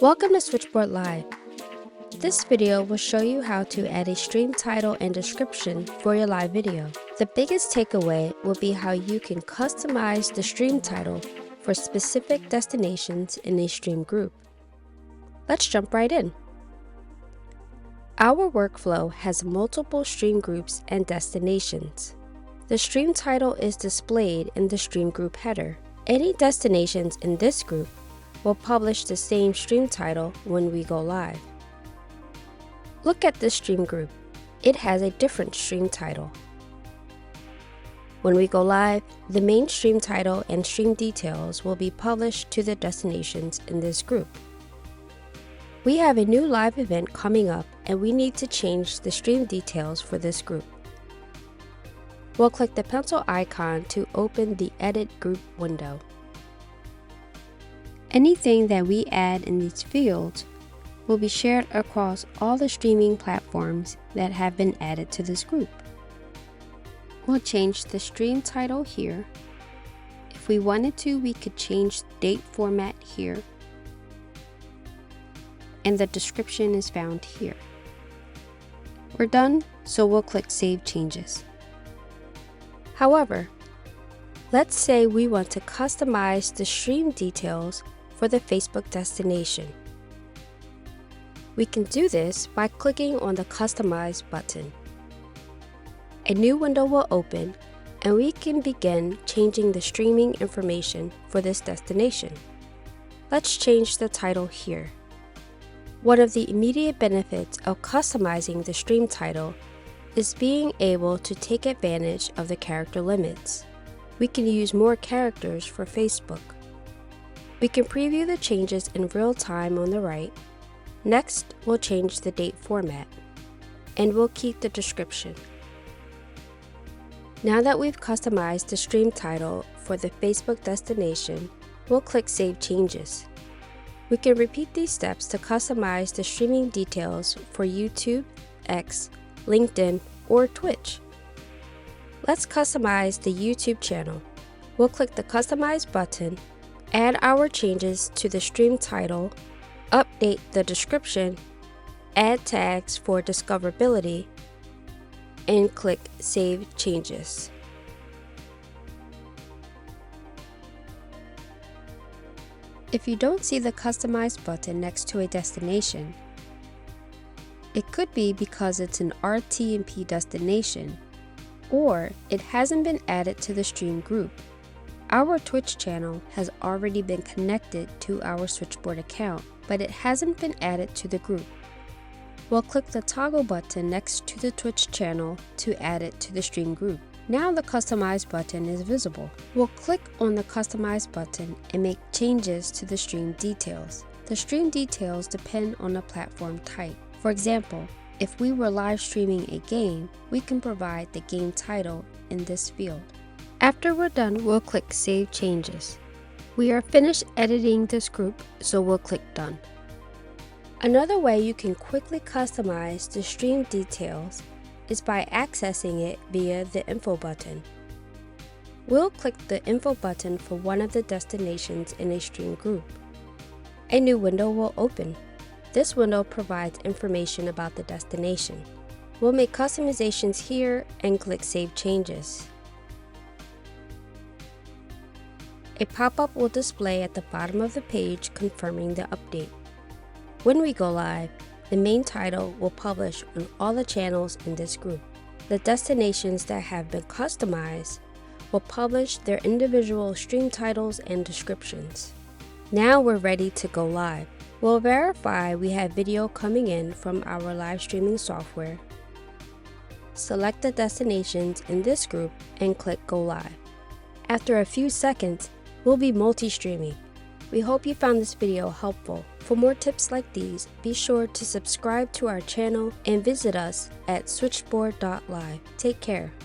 Welcome to Switchboard Live. This video will show you how to add a stream title and description for your live video. The biggest takeaway will be how you can customize the stream title for specific destinations in a stream group. Let's jump right in. Our workflow has multiple stream groups and destinations. The stream title is displayed in the stream group header. Any destinations in this group will publish the same stream title when we go live. Look at this stream group. It has a different stream title. When we go live, the main stream title and stream details will be published to the destinations in this group. We have a new live event coming up and we need to change the stream details for this group. We'll click the pencil icon to open the Edit Group window. Anything that we add in these fields will be shared across all the streaming platforms that have been added to this group. We'll change the stream title here. If we wanted to, we could change the date format here. And the description is found here. We're done, so we'll click Save Changes. However, let's say we want to customize the stream details for the Facebook destination. We can do this by clicking on the Customize button. A new window will open and we can begin changing the streaming information for this destination. Let's change the title here. One of the immediate benefits of customizing the stream title is being able to take advantage of the character limits. We can use more characters for Facebook. We can preview the changes in real time on the right. Next, we'll change the date format, and we'll keep the description. Now that we've customized the stream title for the Facebook destination, we'll click Save Changes. We can repeat these steps to customize the streaming details for YouTube, X, LinkedIn, or Twitch. Let's customize the YouTube channel. We'll click the Customize button, add our changes to the stream title, update the description, add tags for discoverability, and click Save Changes. If you don't see the Customize button next to a destination, it could be because it's an RTMP destination, or it hasn't been added to the stream group. Our Twitch channel has already been connected to our Switchboard account, but it hasn't been added to the group. We'll click the toggle button next to the Twitch channel to add it to the stream group. Now the Customize button is visible. We'll click on the Customize button and make changes to the stream details. The stream details depend on the platform type. For example, if we were live streaming a game, we can provide the game title in this field. After we're done, we'll click Save Changes. We are finished editing this group, so we'll click Done. Another way you can quickly customize the stream details is by accessing it via the Info button. We'll click the Info button for one of the destinations in a stream group. A new window will open. This window provides information about the destination. We'll make customizations here and click Save Changes. A pop-up will display at the bottom of the page confirming the update. When we go live, the main title will publish on all the channels in this group. The destinations that have been customized will publish their individual stream titles and descriptions. Now we're ready to go live. We'll verify we have video coming in from our live streaming software. Select the destinations in this group and click Go Live. After a few seconds, we'll be multi-streaming. We hope you found this video helpful. For more tips like these, be sure to subscribe to our channel and visit us at switchboard.live. Take care.